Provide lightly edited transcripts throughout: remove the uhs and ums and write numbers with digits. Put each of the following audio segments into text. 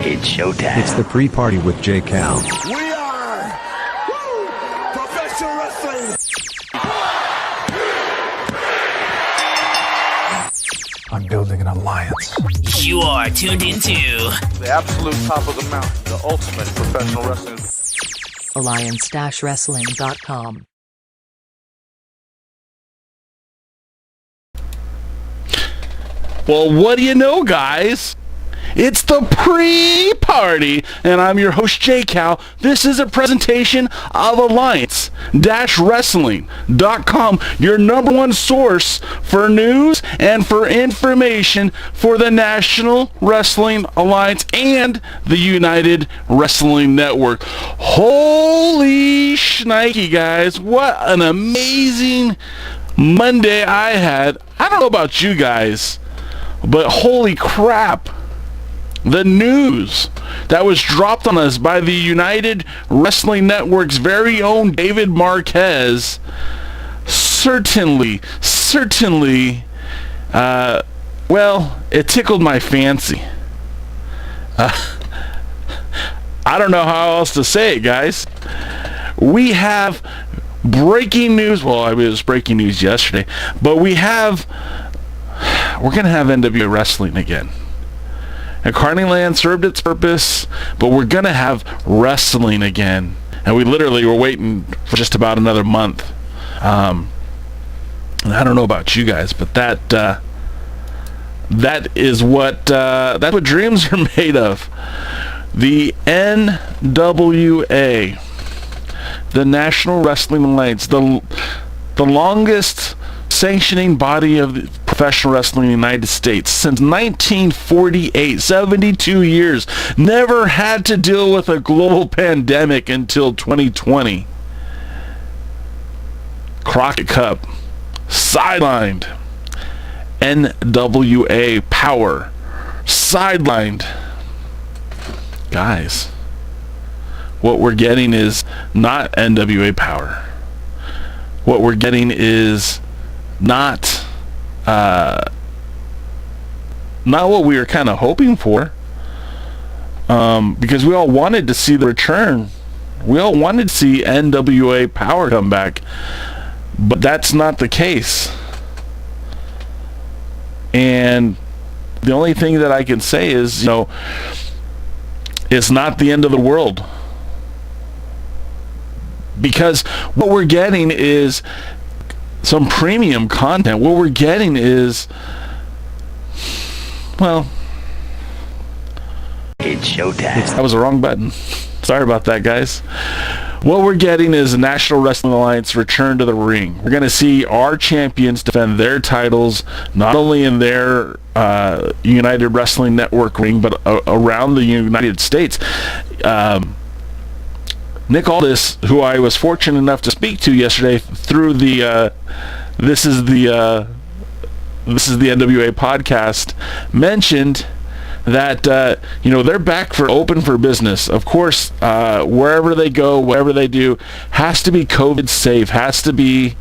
It's showtime. It's the pre-party with J. Cal. We are professional wrestling. I'm building an alliance. You are tuned into the absolute top of the mountain, the ultimate professional wrestling. Alliance-wrestling.com. Well, what do you know, guys? It's the pre-party, and I'm your host, J. Cal. This is a presentation of Alliance-wrestling.com, your number one source for news and for information for the National Wrestling Alliance and the United Wrestling Network. Holy shnikey, guys. What an amazing Monday I had. I don't know about you guys, but holy crap. The news that was dropped on us by the United Wrestling Network's very own David Marquez certainly, well, it tickled my fancy. I don't know how else to say it, guys. We have breaking news. Well, I mean, it was breaking news yesterday, but we're going to have NWA Wrestling again. And Carney Land served its purpose, but we're going to have wrestling again. And we literally were waiting for just about another month. And I don't know about you guys, but that's what dreams are made of. The NWA, the National Wrestling Alliance, the longest sanctioning body of the professional wrestling in the United States since 1948, 72 years, never had to deal with a global pandemic until 2020. Crockett Cup, sidelined. NWA Power, sidelined. Guys, what we're getting is not NWA Power. What we're getting is not what we were kind of hoping for, because we all wanted to see the return. We all wanted to see NWA Power come back, but that's not the case. And the only thing that I can say is, it's not the end of the world, because what we're getting is some premium content. What we're getting is, well, it's showtime. That was the wrong button. Sorry about that, guys. What we're getting is the National Wrestling Alliance return to the ring. We're going to see our champions defend their titles, not only in their United Wrestling Network ring, but around the United States. Nick Aldis, who I was fortunate enough to speak to yesterday through the this is the NWA podcast, mentioned that they're back for open for business. Of course, wherever they go, whatever they do, has to be COVID safe, has to be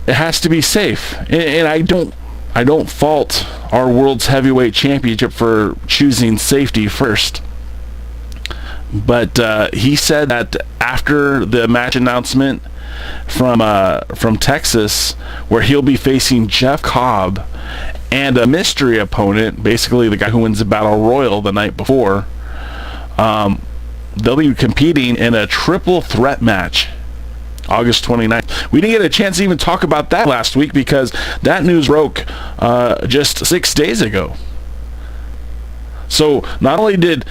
it has to be safe. And I don't fault our world's heavyweight championship for choosing safety first. But he said that after the match announcement from Texas, where he'll be facing Jeff Cobb and a mystery opponent, basically the guy who wins the Battle Royal the night before, they'll be competing in a triple threat match August 29th. We didn't get a chance to even talk about that last week because that news broke just 6 days ago. So not only did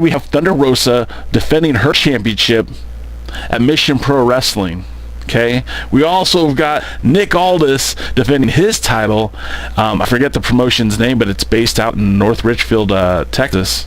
we have Thunder Rosa defending her championship at Mission Pro Wrestling, okay, we also got Nick Aldis defending his title. I forget the promotion's name, but it's based out in North Richfield, Texas.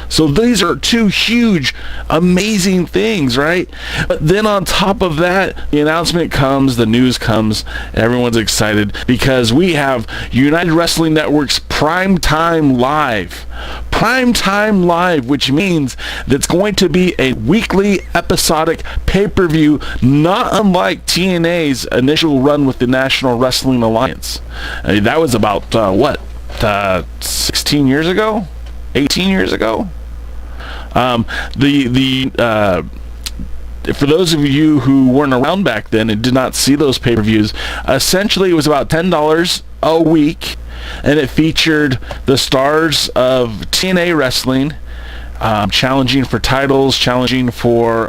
So these are two huge, amazing things, right? But then on top of that, the announcement comes, the news comes, everyone's excited because we have United Wrestling Network's Primetime Live. Primetime Live, which means that's going to be a weekly episodic pay-per-view, not unlike TNA's initial run with the National Wrestling Alliance. That was about, 16 years ago? 18 years ago. For those of you who weren't around back then and did not see those pay-per-views, essentially it was about $10 a week, and it featured the stars of TNA wrestling, challenging for titles, challenging for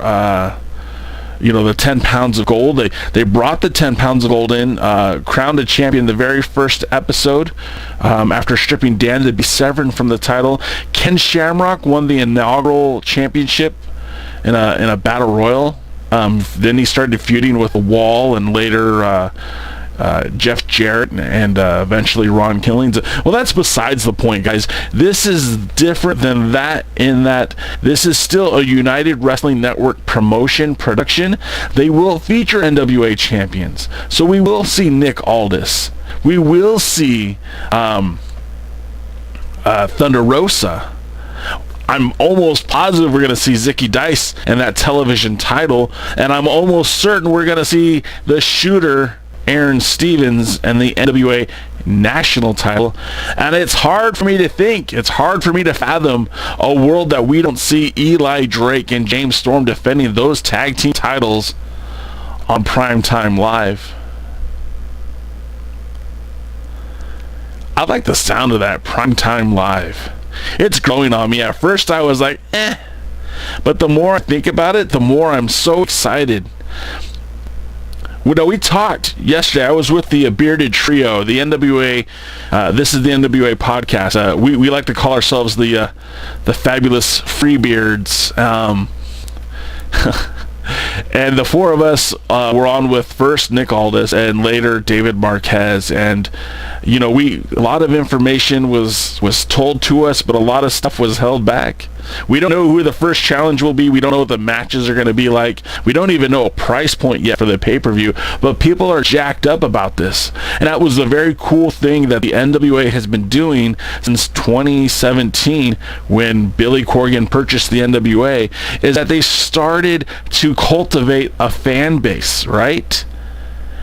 the 10 pounds of gold. They brought the 10 pounds of gold in, crowned a champion the very first episode, after stripping Dan to be severed from the title. Ken Shamrock won the inaugural championship in a battle royal. Then he started feuding with Wall and later Jeff Jarrett and eventually Ron Killings. Well, that's besides the point, guys. This is different than that in that this is still a United Wrestling Network promotion production. They will feature NWA champions. So we will see Nick Aldis. We will see Thunder Rosa. I'm almost positive we're going to see Zicky Dice and that television title, and I'm almost certain we're going to see the Shooter Aaron Stevens and the NWA national title. And it's hard for me to fathom a world that we don't see Eli Drake and James Storm defending those tag team titles on Primetime Live. I like the sound of that, Primetime Live. It's growing on me. At first I was like, but the more I think about it, the more I'm so excited. We talked yesterday. I was with the Bearded Trio, the NWA. This is the NWA podcast. We like to call ourselves the Fabulous Freebeards. And the four of us were on with first Nick Aldis and later David Marquez. And a lot of information was told to us, but a lot of stuff was held back. We don't know who the first challenge will be. We don't know what the matches are going to be like. We don't even know a price point yet for the pay-per-view, but people are jacked up about this. And that was a very cool thing that the NWA has been doing since 2017 when Billy Corgan purchased the NWA, is that they started to cultivate a fan base, right?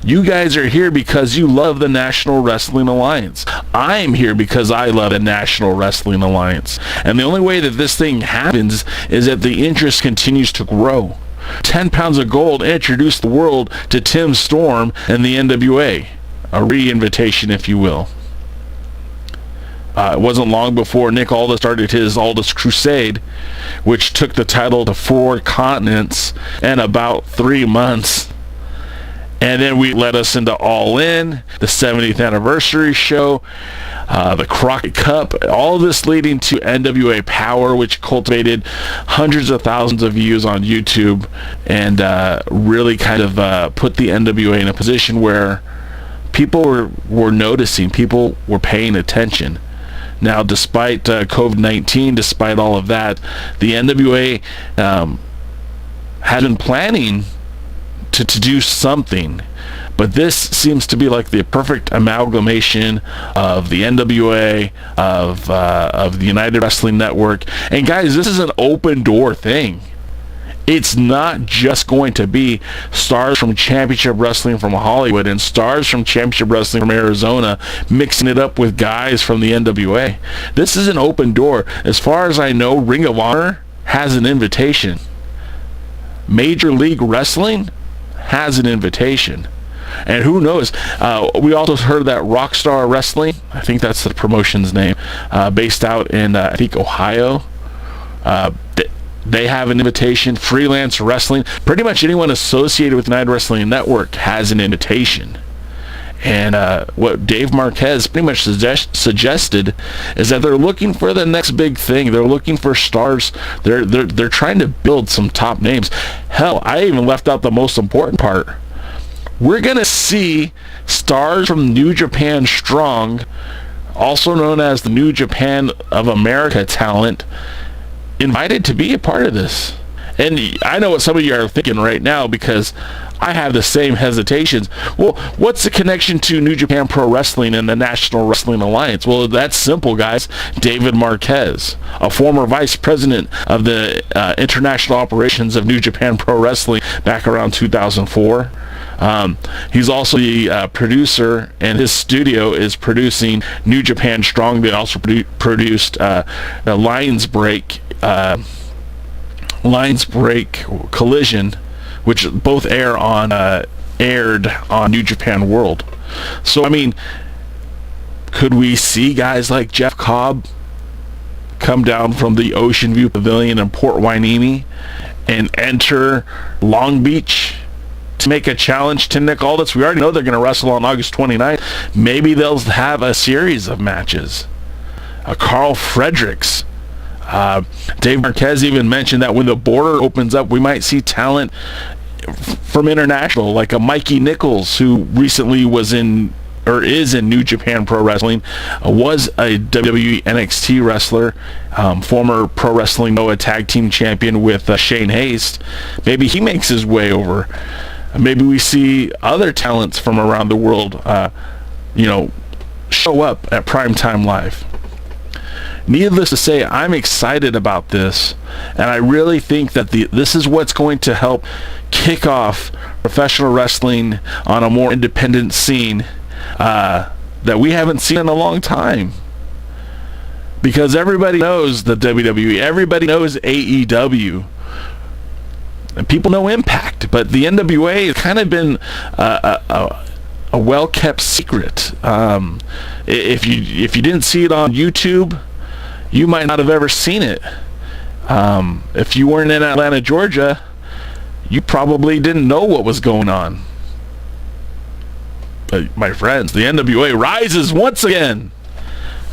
You guys are here because you love the National Wrestling Alliance. I'm here because I love the National Wrestling Alliance. And the only way that this thing happens is that the interest continues to grow. 10 pounds of gold introduced the world to Tim Storm and the NWA. A re-invitation, if you will. It wasn't long before Nick Aldis started his Aldis Crusade, which took the title to 4 continents in about 3 months. And then we led us into All In, the 70th anniversary show, the Crockett Cup, all of this leading to NWA Power, which cultivated hundreds of thousands of views on YouTube and really kind of put the NWA in a position where people were noticing, people were paying attention. Now, despite COVID-19, despite all of that, the NWA had been planning to do something, but this seems to be like the perfect amalgamation of the NWA, of the United Wrestling Network. And guys, this is an open door thing. It's not just going to be stars from Championship Wrestling from Hollywood and stars from Championship Wrestling from Arizona mixing it up with guys from the NWA. This is an open door. As far as I know, Ring of Honor has an invitation. Major League Wrestling has an invitation. And who knows? We also heard that Rockstar Wrestling, I think that's the promotion's name, based out in, I think, Ohio. They have an invitation. Freelance Wrestling, pretty much anyone associated with United Wrestling Network has an invitation. And what Dave Marquez pretty much suggested is that they're looking for the next big thing. They're looking for stars. They're trying to build some top names. Hell, I even left out the most important part. We're going to see stars from New Japan Strong, also known as the New Japan of America talent, invited to be a part of this. And I know what some of you are thinking right now, because I have the same hesitations. Well, what's the connection to New Japan Pro Wrestling and the National Wrestling Alliance? Well, that's simple, guys. David Marquez, a former vice president of the international operations of New Japan Pro Wrestling back around 2004. He's also the producer, and his studio is producing New Japan Strong. They also produced Lions Break Collision, which both aired on New Japan World. So I mean, could we see guys like Jeff Cobb come down from the Ocean View Pavilion in Port Hueneme and enter Long Beach to make a challenge to Nick Aldis? We already know they're going to wrestle on August 29th. Maybe they'll have a series of matches. Carl Fredericks. Dave Marquez even mentioned that when the border opens up, we might see talent from international, like a Mikey Nichols, who recently was in, or is in, New Japan Pro Wrestling, was a WWE NXT wrestler, former Pro Wrestling Noah Tag Team Champion with Shane Haste. Maybe he makes his way over. Maybe we see other talents from around the world, show up at Primetime Live. Needless to say, I'm excited about this, and I really think that this is what's going to help kick off professional wrestling on a more independent scene that we haven't seen in a long time. Because everybody knows the WWE, everybody knows AEW, and people know Impact, but the NWA has kind of been a well-kept secret. If you didn't see it on YouTube, you might not have ever seen it. If you weren't in Atlanta, Georgia, you probably didn't know what was going on. But my friends, the NWA rises once again.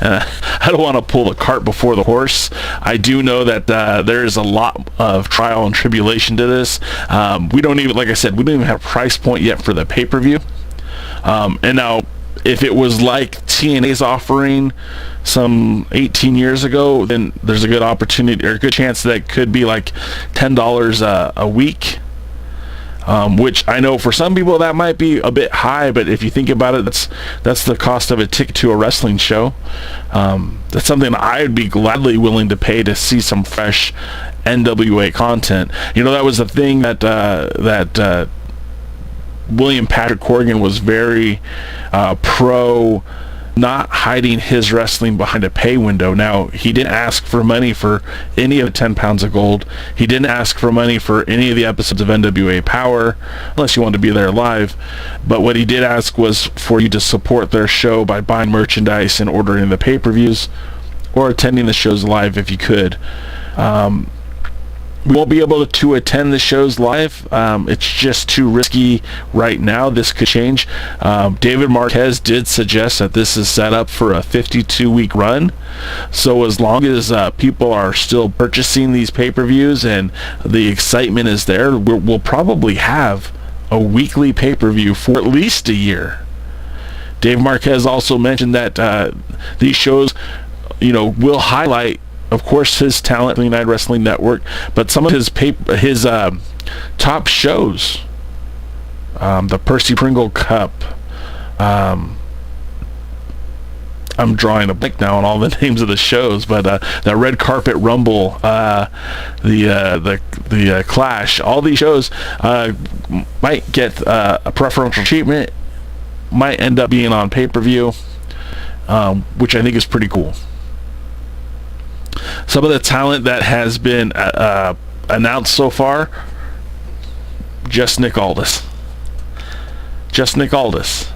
I don't want to pull the cart before the horse. I do know that there is a lot of trial and tribulation to this. We don't even, like I said, we don't even have a price point yet for the pay-per-view. And now, if it was like TNA's offering some 18 years ago, then there's a good opportunity, or a good chance that it could be like $10 a week. Which I know for some people that might be a bit high, but if you think about it, that's the cost of a ticket to a wrestling show. That's something I'd be gladly willing to pay to see some fresh NWA content. That was the thing that William Patrick Corgan was very pro not hiding his wrestling behind a pay window. Now, he didn't ask for money for any of the 10 pounds of gold. He didn't ask for money for any of the episodes of NWA Power, unless you wanted to be there live. But what he did ask was for you to support their show by buying merchandise and ordering the pay-per-views, or attending the shows live if you could. We won't be able to attend the shows live. It's just too risky right now. This could change. David Marquez did suggest that this is set up for a 52-week run. So as long as people are still purchasing these pay-per-views and the excitement is there, we'll probably have a weekly pay-per-view for at least a year. Dave Marquez also mentioned that these shows, will highlight, of course, his talent in the United Wrestling Network, but some of his top shows, the Percy Pringle Cup, I'm drawing a blank now on all the names of the shows, but the Red Carpet Rumble, the Clash, all these shows might get a preferential treatment, might end up being on pay-per-view, which I think is pretty cool. Some of the talent that has been announced so far, just Nick Aldis. Just Nick Aldis.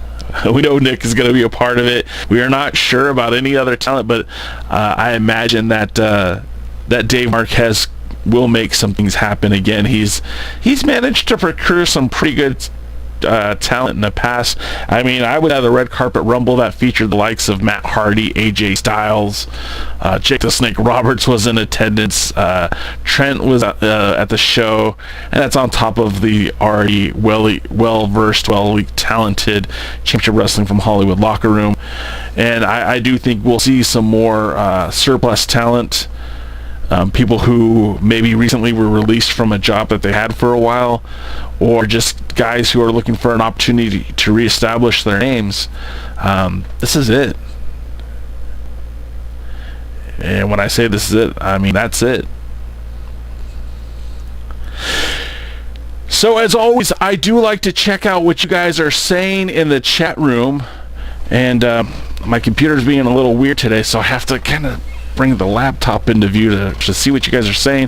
We know Nick is going to be a part of it. We are not sure about any other talent, but I imagine that that Dave Marquez will make some things happen again. He's managed to procure some pretty good talent in the past. I mean, I would have the Red Carpet Rumble that featured the likes of Matt Hardy, AJ Styles, Jake the Snake Roberts was in attendance, Trent was at the show, and that's on top of the already well-versed, talented Championship Wrestling from Hollywood locker room. And I do think we'll see some more surplus talent, people who maybe recently were released from a job that they had for a while, or just guys who are looking for an opportunity to reestablish their names. This is it. And when I say this is it, I mean that's it. So as always, I do like to check out what you guys are saying in the chat room, and my computer's being a little weird today, so I have to kind of bring the laptop into view to see what you guys are saying.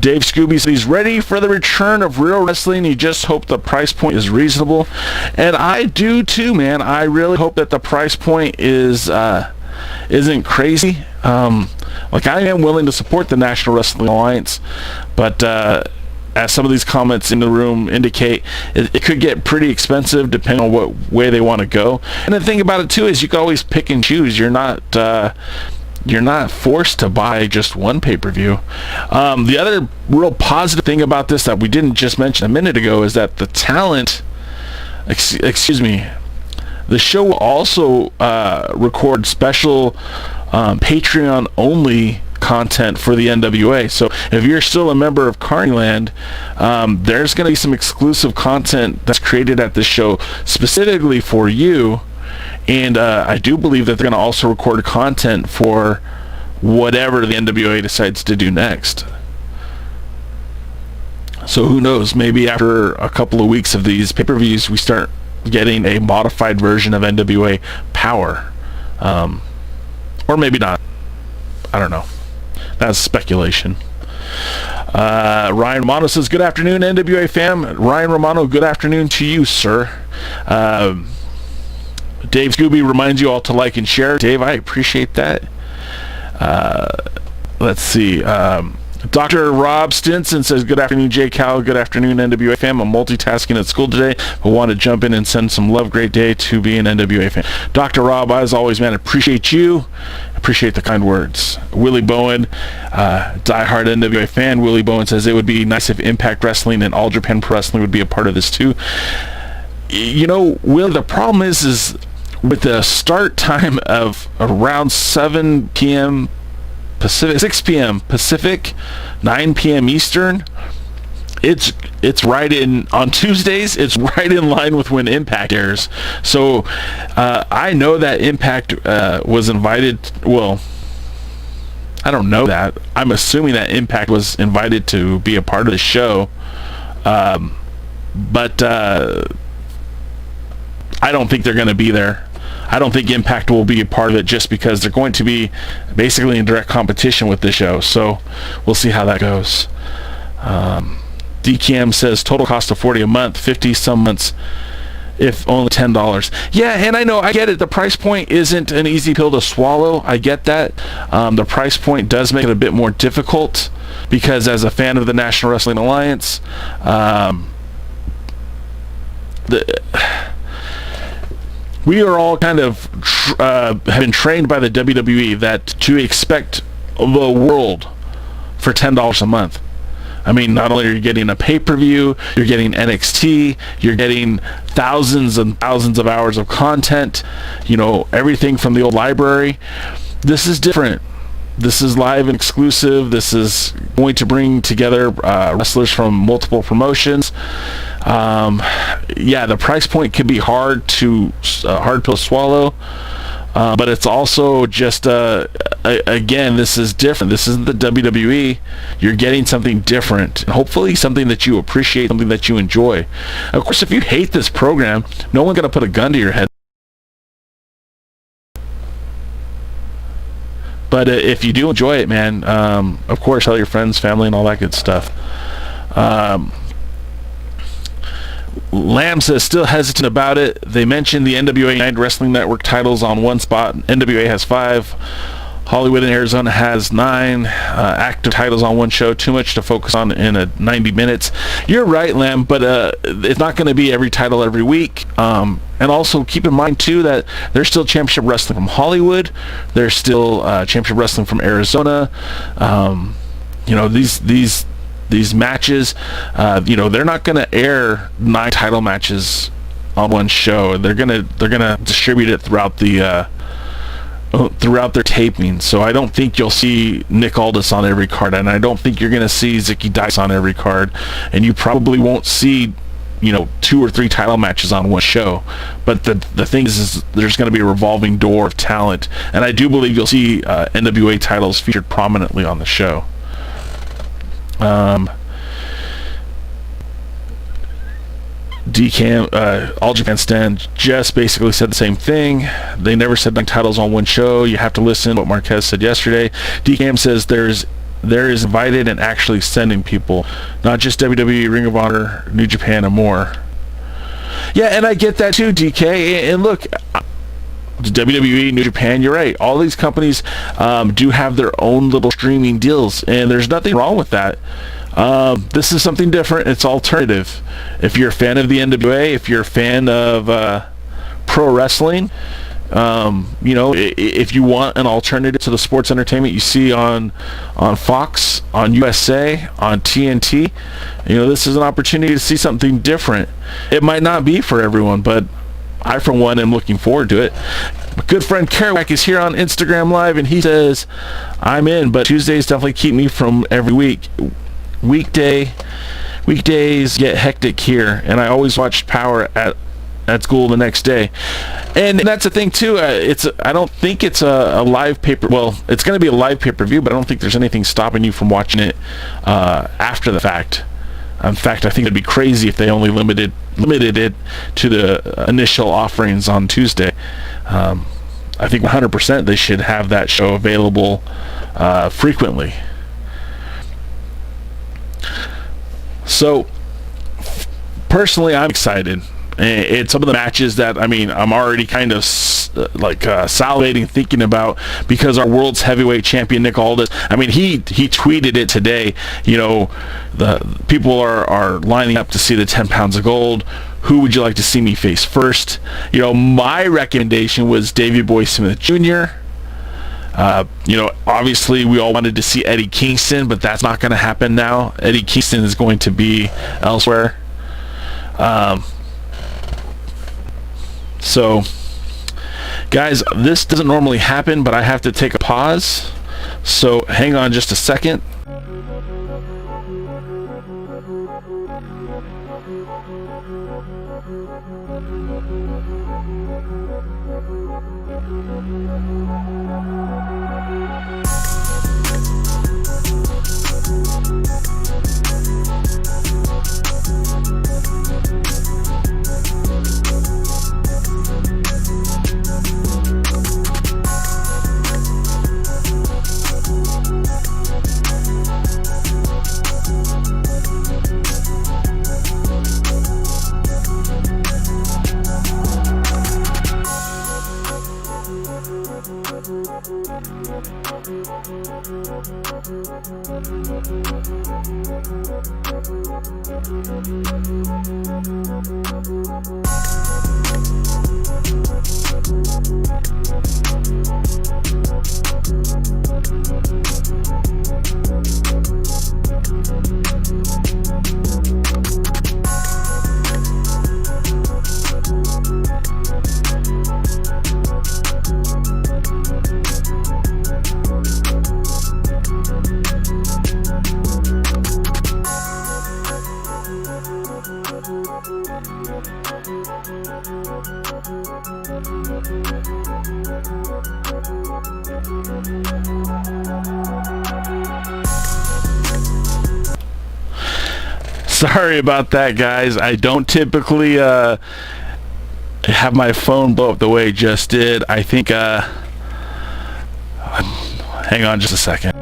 Dave Scooby said he's ready for the return of real wrestling. He just hope the price point is reasonable, and I do too, man. I really hope that the price point isn't crazy. Like, I am willing to support the National Wrestling Alliance, but as some of these comments in the room indicate, it could get pretty expensive depending on what way they want to go. And the thing about it too is you can always pick and choose. You're not forced to buy just one pay-per-view. The other real positive thing about this that we didn't just mention a minute ago is that the talent, the show will also record special Patreon only content for the NWA. So if you're still a member of Carneyland, there's going to be some exclusive content that's created at this show specifically for you. And I do believe that they're going to also record content for whatever the NWA decides to do next. So who knows? Maybe after a couple of weeks of these pay-per-views, we start getting a modified version of NWA Power. Or maybe not. I don't know. That's speculation. Ryan Romano says, good afternoon, NWA fam. Ryan Romano, good afternoon to you, sir. Dave Scooby reminds you all to like and share. Dave, I appreciate that. Let's see. Dr. Rob Stinson says, good afternoon, J. Cal. Good afternoon, NWA fam. I'm multitasking at school today, but want to jump in and send some love. Great day to be an NWA fan. Dr. Rob, as always, man, appreciate you. Appreciate the kind words. Willie Bowen, diehard NWA fan. Willie Bowen says, it would be nice if Impact Wrestling and All Japan Pro Wrestling would be a part of this too. You know, Will, the problem is with the start time of around 7 p.m. Pacific, 6 p.m. Pacific, 9 p.m. Eastern, it's right in, on Tuesdays, it's right in line with when Impact airs. So I know that Impact was invited, well, I don't know that. I'm assuming that Impact was invited to be a part of the show. But I don't think they're going to be there. I don't think Impact will be a part of it just because they're going to be basically in direct competition with the show. So we'll see how that goes. DKM says total cost of $40 a month, 50 some months, if only $10. Yeah, and I know, I get it. The price point isn't an easy pill to swallow. I get that. The price point does make it a bit more difficult because as a fan of the National Wrestling Alliance, we are all kind of have been trained by the WWE that to expect the world for $10 a month. I mean, not only are you getting a pay-per-view, you're getting NXT, you're getting thousands and thousands of hours of content, you know, everything from the old library. This is different. This is live and exclusive. This is going to bring together wrestlers from multiple promotions. Yeah, the price point can be hard pill to swallow. But it's also just, again, this is different. This isn't the WWE. You're getting something different. And hopefully something that you appreciate, something that you enjoy. Of course, if you hate this program, no one's going to put a gun to your head. But if you do enjoy it, man, of course, tell your friends, family, and all that good stuff. Lamb says, still hesitant about it. They mentioned the NWA United Wrestling Network titles on one spot. NWA has 5. Hollywood and Arizona has 9 active titles on one show. Too much to focus on in a 90 minutes. You're right, Lamb, but it's not going to be every title every week. And also keep in mind, too, that there's still Championship Wrestling from Hollywood. There's still Championship Wrestling from Arizona. These matches, they're not going to air 9 title matches on one show. They're gonna distribute it throughout their taping. So I don't think you'll see Nick Aldis on every card, and I don't think you're going to see Zicky Dice on every card, and you probably won't see 2 or 3 title matches on one show. But the thing is there's going to be a revolving door of talent, and I do believe you'll see NWA titles featured prominently on the show. DCAM, All Japan Stand just basically said the same thing. They never said 9 titles on one show. You have to listen to what Marquez said yesterday. DCAM says there is invited and actually sending people, not just WWE, Ring of Honor, New Japan, and more. Yeah, and I get that too, DK. And look, WWE, New Japan, you're right. All these companies do have their own little streaming deals, and there's nothing wrong with that. This is something different. It's alternative. If you're a fan of the NWA, if you're a fan of pro wrestling, if you want an alternative to the sports entertainment you see on Fox, on USA, on TNT, this is an opportunity to see something different. It might not be for everyone, but I, for one, am looking forward to it. My good friend Kerouac is here on Instagram Live, and he says, I'm in, but Tuesdays definitely keep me from every week. Weekdays get hectic here, and I always watch Power at school the next day. And that's the thing, too. I don't think it's a live paper. Well, it's going to be a live pay-per-view, but I don't think there's anything stopping you from watching it after the fact. In fact, I think it'd be crazy if they only limited it to the initial offerings on Tuesday. I think 100% they should have that show available frequently. So, personally, I'm excited. It's some of the matches that, I'm already kind of salivating thinking about, because our world's heavyweight champion Nick Aldis, he tweeted it today. The people are lining up to see the 10 pounds of gold. Who would you like to see me face first? My recommendation was Davey Boy Smith Jr. Obviously we all wanted to see Eddie Kingston, but that's not going to happen now. Eddie Kingston is going to be elsewhere. So, guys, this doesn't normally happen, but I have to take a pause. So, hang on just a second. Sorry about that, guys. I don't typically have my phone blow up the way it just did. I think hang on just a second.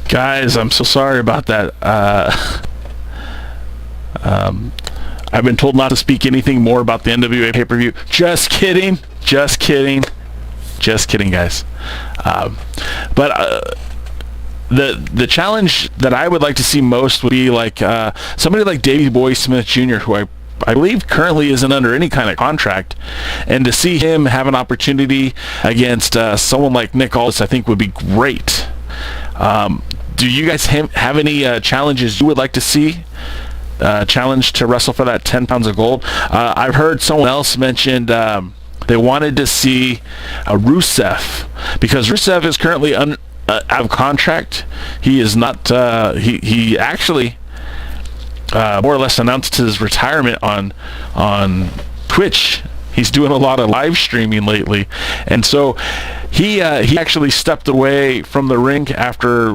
Guys, I'm so sorry about that. I've been told not to speak anything more about the NWA pay-per-view. Just kidding. Just kidding. Just kidding, guys. But the challenge that I would like to see most would be like somebody like Davey Boy Smith Jr., who I believe currently isn't under any kind of contract, and to see him have an opportunity against someone like Nick Aldis, I think would be great. Do you guys have any challenges you would like to see? Challenge to wrestle for that 10 pounds of gold. I've heard someone else mentioned they wanted to see Rusev, because Rusev is currently out of contract. He is not. He actually more or less announced his retirement on Twitch. He's doing a lot of live streaming lately, and so he actually stepped away from the ring after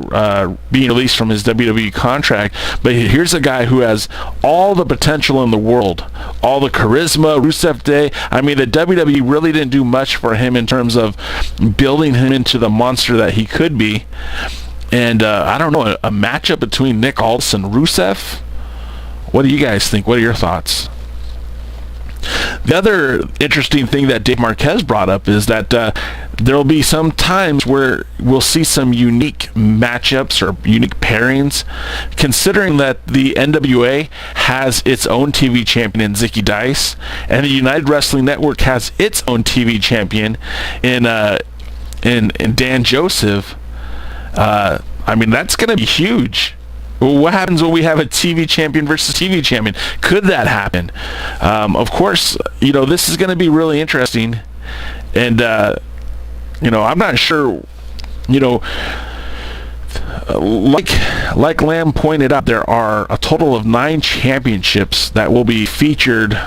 being released from his WWE contract. But here's a guy who has all the potential in the world, all the charisma. Rusev Day. I mean, the WWE really didn't do much for him in terms of building him into the monster that he could be. And I don't know, a matchup between Nick Aldis and Rusev. What do you guys think? What are your thoughts? The other interesting thing that Dave Marquez brought up is that there will be some times where we'll see some unique matchups or unique pairings, considering that the NWA has its own TV champion in Zicky Dice, and the United Wrestling Network has its own TV champion in Dan Joseph. I mean, that's going to be huge. What happens when we have a TV champion versus TV champion? Could that happen? Of course, this is going to be really interesting. And, I'm not sure, like Lamb pointed out, there are a total of 9 championships that will be featured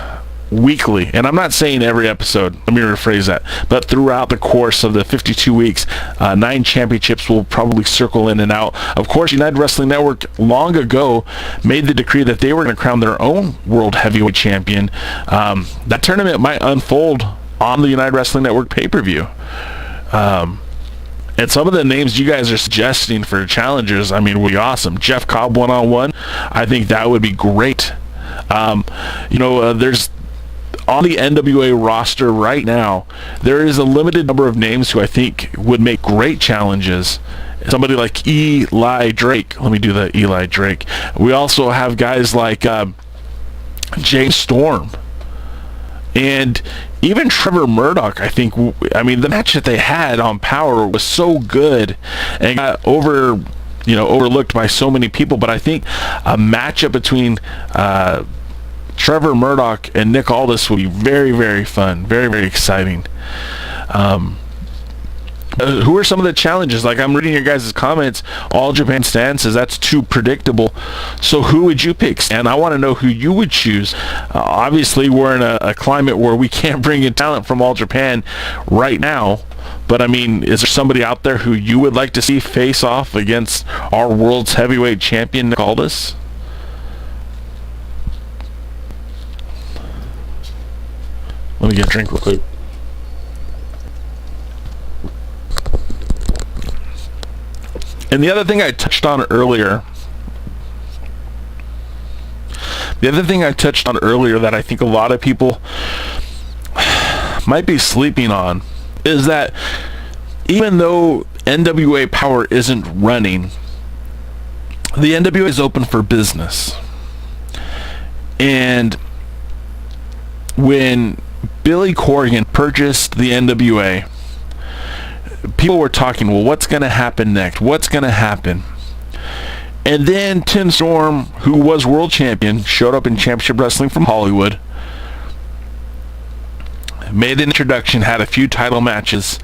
weekly, and I'm not saying every episode, let me rephrase that, but throughout the course of the 52 weeks, 9 championships will probably circle in and out. Of course, United Wrestling Network long ago made the decree that they were going to crown their own World Heavyweight Champion. That tournament might unfold on the United Wrestling Network pay-per-view. And some of the names you guys are suggesting for challengers, I mean, would be awesome. Jeff Cobb one-on-one, I think that would be great. There's on the NWA roster right now, there is a limited number of names who I think would make great challenges. Somebody like Eli Drake. Let me do the Eli Drake. We also have guys like James Storm. And even Trevor Murdoch, I mean, the match that they had on Power was so good and got overlooked by so many people. But I think a matchup between Trevor Murdoch and Nick Aldis will be very, very fun, very, very exciting. Who are some of the challenges? Like, I'm reading your guys' comments. All Japan Stan says that's too predictable. So who would you pick? And I want to know who you would choose. Obviously, we're in a climate where we can't bring in talent from All Japan right now. But, I mean, is there somebody out there who you would like to see face off against our world's heavyweight champion, Nick Aldis? Let me get a drink real quick. And the other thing I touched on earlier The other thing I touched on earlier that I think a lot of people might be sleeping on is that even though NWA Power isn't running, the NWA is open for business. And when Billy Corgan purchased the NWA, people were talking, well, what's going to happen next? What's going to happen? And then Tim Storm, who was world champion, showed up in Championship Wrestling from Hollywood, made an introduction, had a few title matches,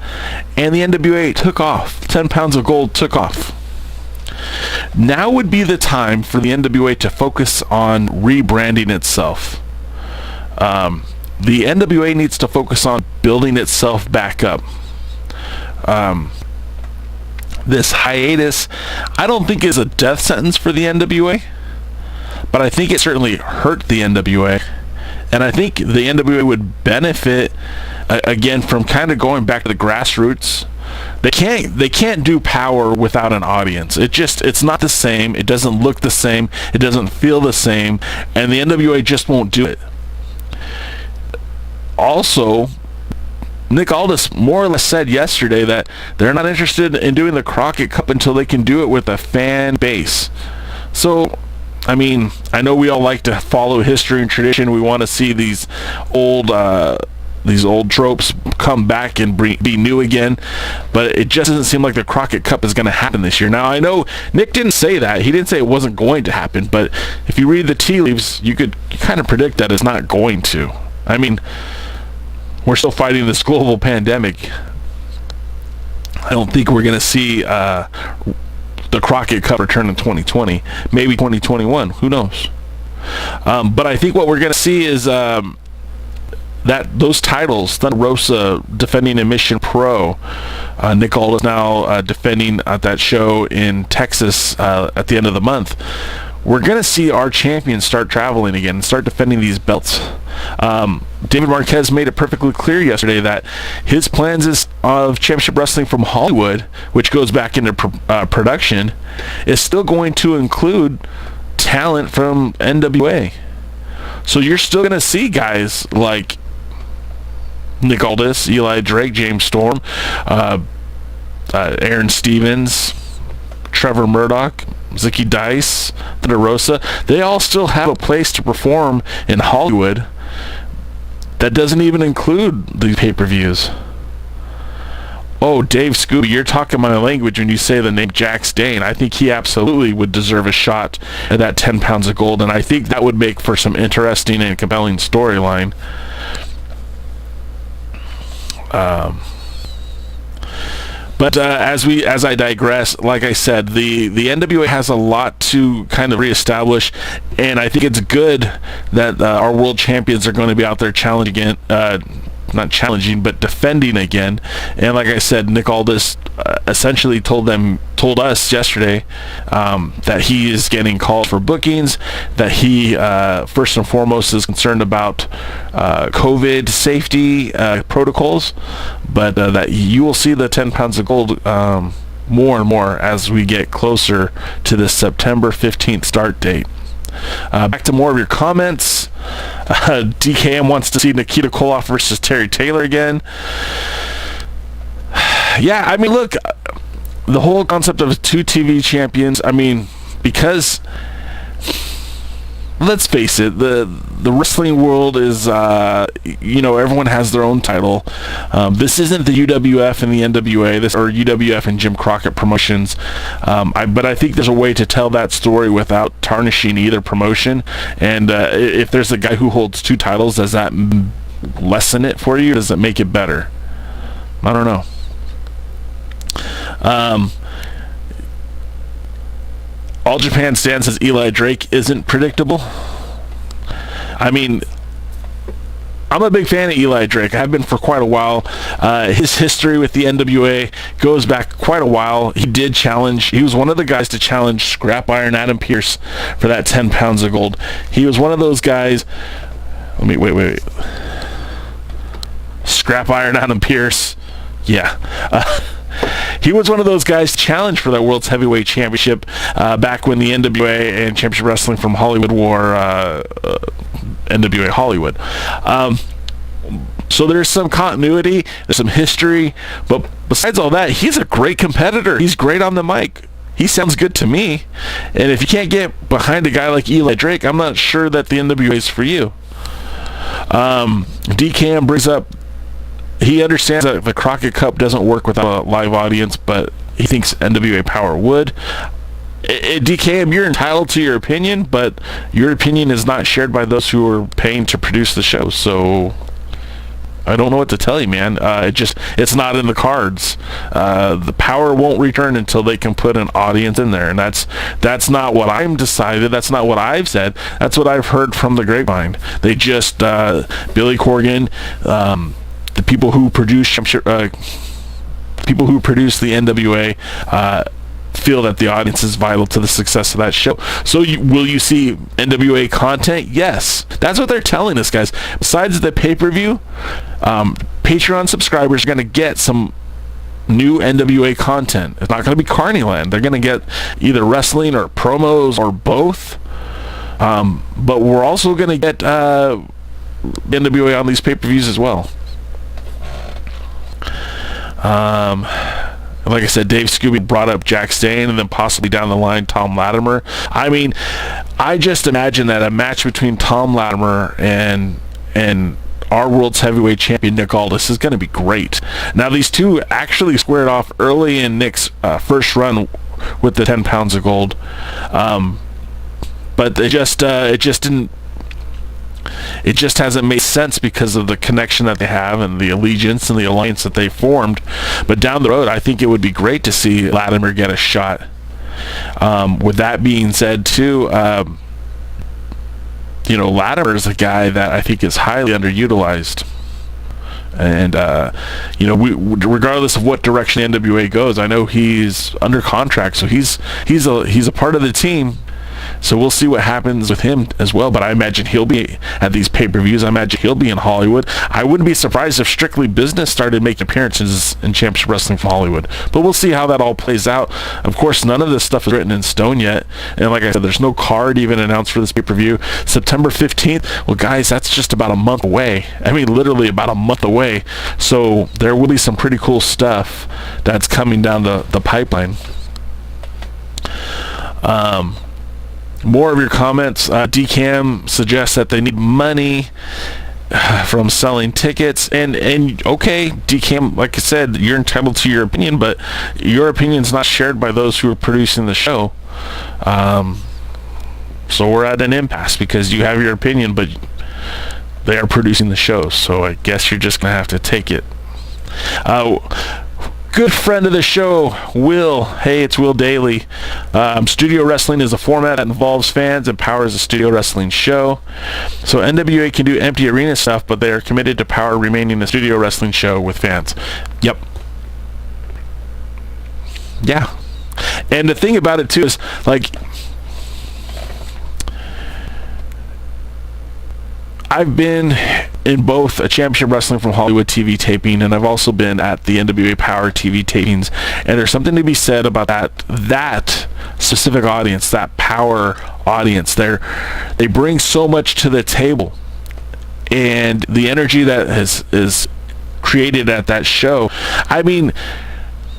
and the NWA took off. 10 pounds of gold took off. Now would be the time for the NWA to focus on rebranding itself. The NWA needs to focus on building itself back up. This hiatus, I don't think is a death sentence for the NWA, but I think it certainly hurt the NWA. And I think the NWA would benefit again from kind of going back to the grassroots. They can't do Power without an audience. It's not the same. It doesn't look the same. It doesn't feel the same, and the NWA just won't do it. Also, Nick Aldis more or less said yesterday that they're not interested in doing the Crockett Cup until they can do it with a fan base. So, I mean, I know we all like to follow history and tradition. We want to see these old tropes come back and be new again, but it just doesn't seem like the Crockett Cup is going to happen this year. Now, I know Nick didn't say that. He didn't say it wasn't going to happen, but if you read the tea leaves, you could kind of predict that it's not going to. I mean, we're still fighting this global pandemic. I don't think we're going to see the Crockett Cup return in 2020. Maybe 2021. Who knows? But I think what we're going to see is that those titles, Thunder Rosa defending in Mission Pro, Nick Aldis now defending at that show in Texas at the end of the month. We're going to see our champions start traveling again and start defending these belts. David Marquez made it perfectly clear yesterday that his plans of Championship Wrestling from Hollywood, which goes back into production, is still going to include talent from NWA. So you're still going to see guys like Nick Aldis, Eli Drake, James Storm, Aaron Stevens, Trevor Murdoch, Zicky Dice, Thunder Rosa. They all still have a place to perform in Hollywood. That doesn't even include the pay-per-views. Oh, Dave Scooby, you're talking my language when you say the name Jax Dane. I think he absolutely would deserve a shot at that 10 pounds of gold, and I think that would make for some interesting and compelling storyline. But as I digress, like I said, the NWA has a lot to kind of reestablish, and I think it's good that our world champions are going to be out there challenging again, not challenging, but defending again. And like I said, Nick Aldis essentially told us yesterday that he is getting called for bookings, that he first and foremost is concerned about COVID safety protocols, but that you will see the 10 pounds of gold more and more as we get closer to this September 15th start date. Back to more of your comments. DKM wants to see Nikita Koloff versus Terry Taylor again. Yeah, I mean, look, the whole concept of two TV champions, I mean, because let's face it, the wrestling world is, everyone has their own title. This isn't the UWF and the NWA, or UWF and Jim Crockett Promotions. But I think there's a way to tell that story without tarnishing either promotion. And if there's a guy who holds two titles, does that lessen it for you? Or does it make it better? I don't know. All Japan Stan says Eli Drake isn't predictable. I mean, I'm a big fan of Eli Drake. I've been for quite a while. His history with the NWA goes back quite a while. He was one of the guys to challenge Scrap Iron Adam Pearce for that 10 pounds of gold. He was one of those guys. Wait. Scrap Iron Adam Pearce. Yeah. he was one of those guys challenged for that World's Heavyweight Championship back when the NWA and Championship Wrestling from Hollywood wore NWA Hollywood. So there's some continuity, there's some history, but besides all that, he's a great competitor. He's great on the mic. He sounds good to me. And if you can't get behind a guy like Eli Drake, I'm not sure that the NWA is for you. DCAM brings up, he understands that the Crockett Cup doesn't work without a live audience, but he thinks NWA Power would. DKM, you're entitled to your opinion, but your opinion is not shared by those who are paying to produce the show. So I don't know what to tell you, man. It's not in the cards. The Power won't return until they can put an audience in there, and that's not what I'm decided. That's not what I've said. That's what I've heard from the grapevine. They just Billy Corgan, the people who produce the NWA. Feel that the audience is vital to the success of that show. So will you see NWA content? Yes. That's what they're telling us, guys. Besides the pay-per-view, Patreon subscribers are going to get some new NWA content. It's not going to be Carneyland. They're going to get either wrestling or promos or both. But we're also going to get NWA on these pay-per-views as well. Like I said, Dave Scooby brought up Jack Stane and then possibly down the line Tom Latimer. I mean, I just imagine that a match between Tom Latimer and our world's heavyweight champion Nick Aldis is going to be great. Now, these two actually squared off early in Nick's first run with the 10 pounds of gold, but it just hasn't made sense because of the connection that they have and the allegiance and the alliance that they formed. But down the road, I think it would be great to see Latimer get a shot. With that being said, too, Latimer is a guy that I think is highly underutilized. And, regardless of what direction the NWA goes, I know he's under contract, so he's a part of the team. So we'll see what happens with him as well. But I imagine he'll be at these pay-per-views. I imagine he'll be in Hollywood. I wouldn't be surprised if Strictly Business started making appearances in Championship Wrestling from Hollywood. But we'll see how that all plays out. Of course, none of this stuff is written in stone yet. And like I said, there's no card even announced for this pay-per-view. September 15th, well, guys, that's just about a month away. I mean, literally about a month away. So there will be some pretty cool stuff that's coming down the pipeline. More of your comments. DCAM suggests that they need money from selling tickets, and okay, DCAM, like I said, you're entitled to your opinion, but your opinion's not shared by those who are producing the show. So we're at an impasse because you have your opinion, but they are producing the show. So I guess you're just gonna have to take it. Good friend of the show, Will. Hey, it's Will Daly. Studio wrestling is a format that involves fans and Power is a studio wrestling show. So NWA can do empty arena stuff, but they are committed to Power remaining a studio wrestling show with fans. Yep. Yeah. And the thing about it, too, is, like, I've been in both a Championship Wrestling from Hollywood TV taping, and I've also been at the NWA Power TV tapings, and there's something to be said about that specific audience, that Power audience. They bring so much to the table, and the energy that is created at that show. I mean,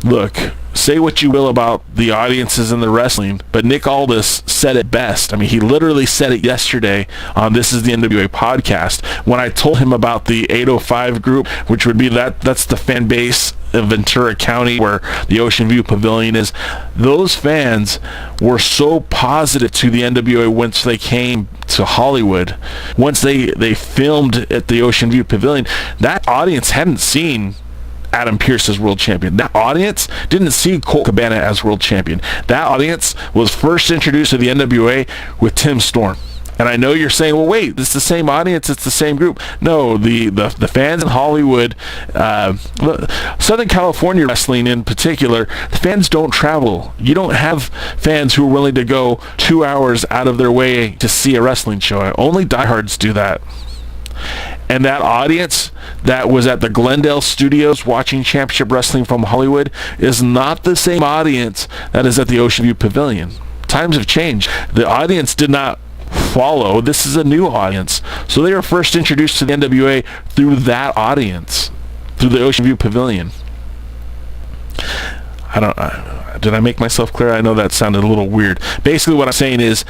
look, say what you will about the audiences in the wrestling, but Nick Aldis said it best. I mean, he literally said it yesterday on This Is the NWA podcast when I told him about the 805 group, which would be that's the fan base of Ventura County where the Ocean View Pavilion is. Those fans were so positive to the NWA once they came to Hollywood. Once they filmed at the Ocean View Pavilion, that audience hadn't seen Adam Pearce as world champion. That audience didn't see Colt Cabana as world champion. That audience was first introduced to the NWA with Tim Storm. And I know you're saying, well, wait, this is the same audience, it's the same group. No, the fans in Hollywood, Southern California wrestling in particular, the fans don't travel. You don't have fans who are willing to go 2 hours out of their way to see a wrestling show. Only diehards do that. And that audience that was at the Glendale studios watching Championship Wrestling from Hollywood is not the same audience that is at the Ocean View Pavilion. Times have changed. The audience did not follow. This is a new audience. So they were first introduced to the NWA through that audience, through the Ocean View Pavilion. Did I make myself clear? I know that sounded a little weird. Basically what I'm saying is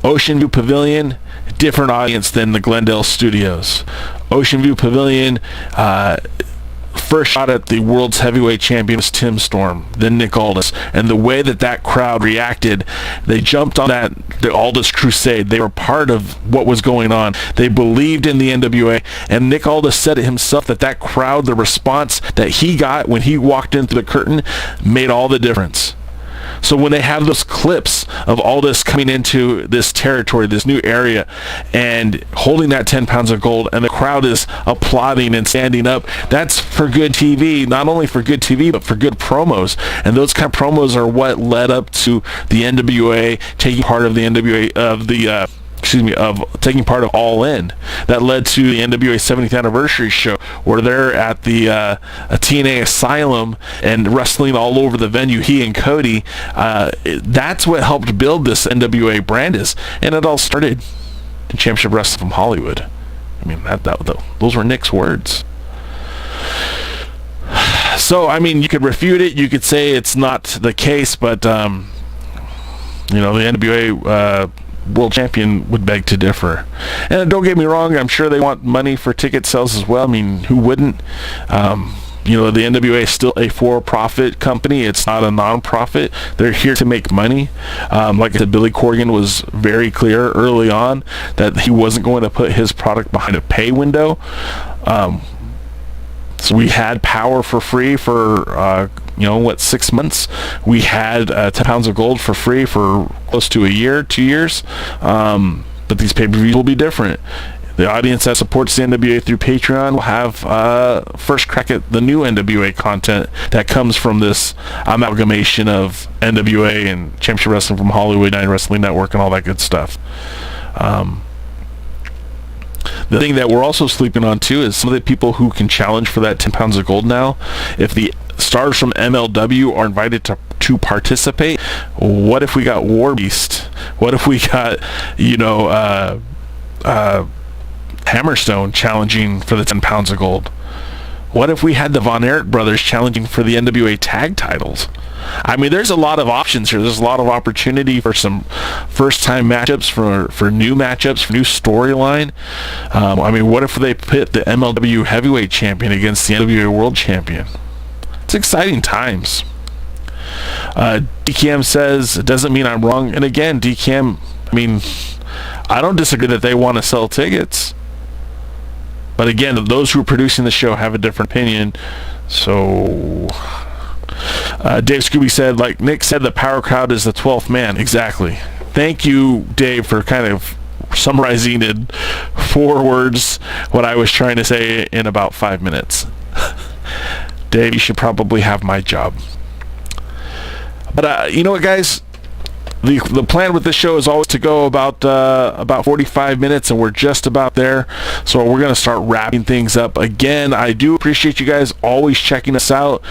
Ocean View Pavilion, different audience than the Glendale studios. Ocean View Pavilion, first shot at the world's heavyweight champion was Tim Storm, then Nick Aldis, and the way that crowd reacted, they jumped on the Aldis crusade. They were part of what was going on. They believed in the NWA, and Nick Aldis said it himself that crowd, the response that he got when he walked in through the curtain, made all the difference. So when they have those clips of Aldis coming into this territory, this new area, and holding that 10 pounds of gold, and the crowd is applauding and standing up, that's for good TV. Not only for good TV, but for good promos. And those kind of promos are what led up to the NWA taking part of the NWA of taking part of All In. That led to the NWA 70th anniversary show, where they're at the TNA Asylum and wrestling all over the venue, he and Cody. That's what helped build this NWA brand and it all started in Championship Wrestling from Hollywood. I mean, those were Nick's words. So, I mean, you could refute it, you could say it's not the case, but the NWA world champion would beg to differ. And don't get me wrong, I'm sure they want money for ticket sales as well. I mean, who wouldn't? The NWA is still a for-profit company. It's not a non-profit. They're here to make money. Like I said, Billy Corgan was very clear early on that he wasn't going to put his product behind a pay window. So we had Power for free for 6 months. We had 10 pounds of gold for free for close to a year, 2 years. But these pay-per-views will be different. The audience that supports the NWA through Patreon will have first crack at the new NWA content that comes from this amalgamation of NWA and Championship Wrestling from Hollywood, United Wrestling Network, and all that good stuff. The thing that we're also sleeping on too is some of the people who can challenge for that 10 pounds of gold now. If the stars from MLW are invited to participate, what if we got War Beast? What if we got Hammerstone challenging for the 10 pounds of gold? What if we had the Von Erich brothers challenging for the NWA tag titles? I mean, there's a lot of options here. There's a lot of opportunity for some first-time matchups, for new matchups, for new storyline. What if they pit the MLW heavyweight champion against the NWA world champion? It's exciting times. DKM says, it doesn't mean I'm wrong. And again, DKM, I don't disagree that they want to sell tickets. But again, those who are producing the show have a different opinion. So Dave Scooby said, like Nick said, the Power crowd is the 12th man. Exactly. Thank you, Dave, for kind of summarizing in 4 words what I was trying to say in about 5 minutes. Dave, you should probably have my job. But you know what, guys? The plan with this show is always to go about 45 minutes, and we're just about there. So we're going to start wrapping things up. Again, I do appreciate you guys always checking us out.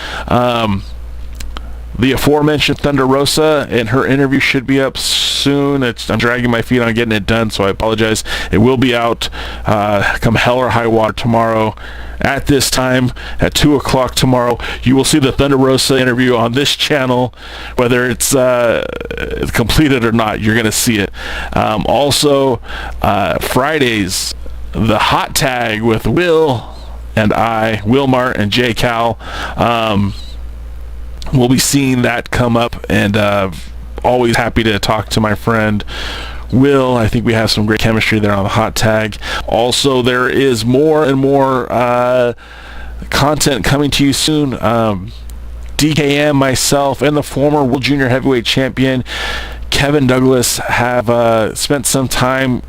The aforementioned Thunder Rosa and her interview should be up soon. I'm dragging my feet on getting it done, so I apologize. It will be out come hell or high water tomorrow at this time at 2 o'clock tomorrow. You will see the Thunder Rosa interview on this channel, whether it's completed or not. You're going to see it. Also, Fridays, the hot tag with Will and I, Wilmar and J. Cal. We'll be seeing that come up, and always happy to talk to my friend Will. I think we have some great chemistry there on the hot tag. Also, there is more and more content coming to you soon. DKM, myself, and the former World Junior Heavyweight Champion Kevin Douglas have spent some time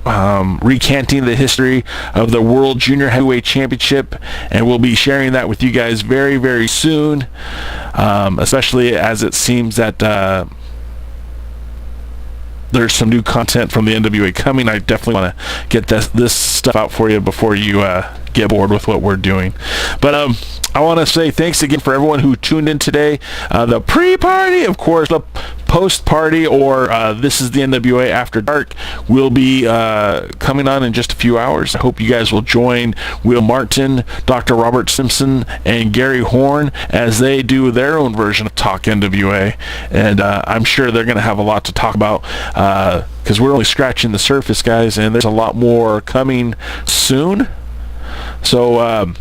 recanting the history of the World Junior Heavyweight Championship, and we'll be sharing that with you guys very, very soon, especially as it seems that there's some new content from the NWA coming. I definitely want to get this stuff out for you before you get bored with what we're doing. But I want to say thanks again for everyone who tuned in today. The pre-party, of course, the post-party, or This is the NWA After Dark, will be coming on in just a few hours. I hope you guys will join Will Martin, Dr. Robert Simpson, and Gary Horn as they do their own version of Talk NWA. And I'm sure they're going to have a lot to talk about, because we're only scratching the surface, guys, and there's a lot more coming soon. So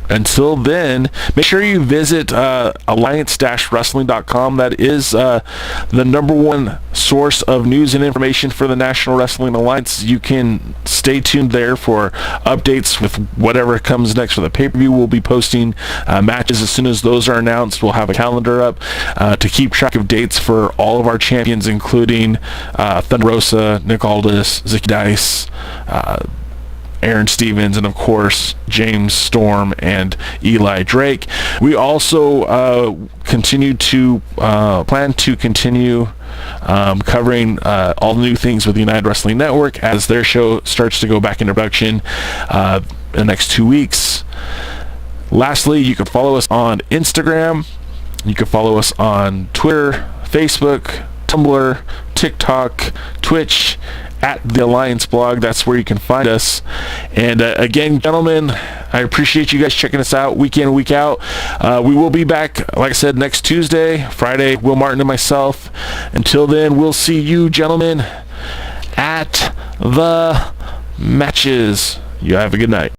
until then, make sure you visit alliance-wrestling.com. That is the #1 source of news and information for the National Wrestling Alliance. You can stay tuned there for updates with whatever comes next for the pay-per-view. We'll be posting matches as soon as those are announced. We'll have a calendar up to keep track of dates for all of our champions, including Thunder Rosa, Nick Aldis, Zicky Dice, Aaron Stevens, and of course James Storm and Eli Drake. We also plan to continue covering all the new things with the United Wrestling Network as their show starts to go back into production in the next 2 weeks. Lastly, you can follow us on Instagram. You can follow us on Twitter, Facebook, Tumblr, TikTok, Twitch, at the Alliance blog. That's where you can find us. And again, gentlemen, I appreciate you guys checking us out week in, week out. We will be back, like I said, next Tuesday, Friday, Will Martin and myself. Until then, we'll see you gentlemen at the matches. You have a good night.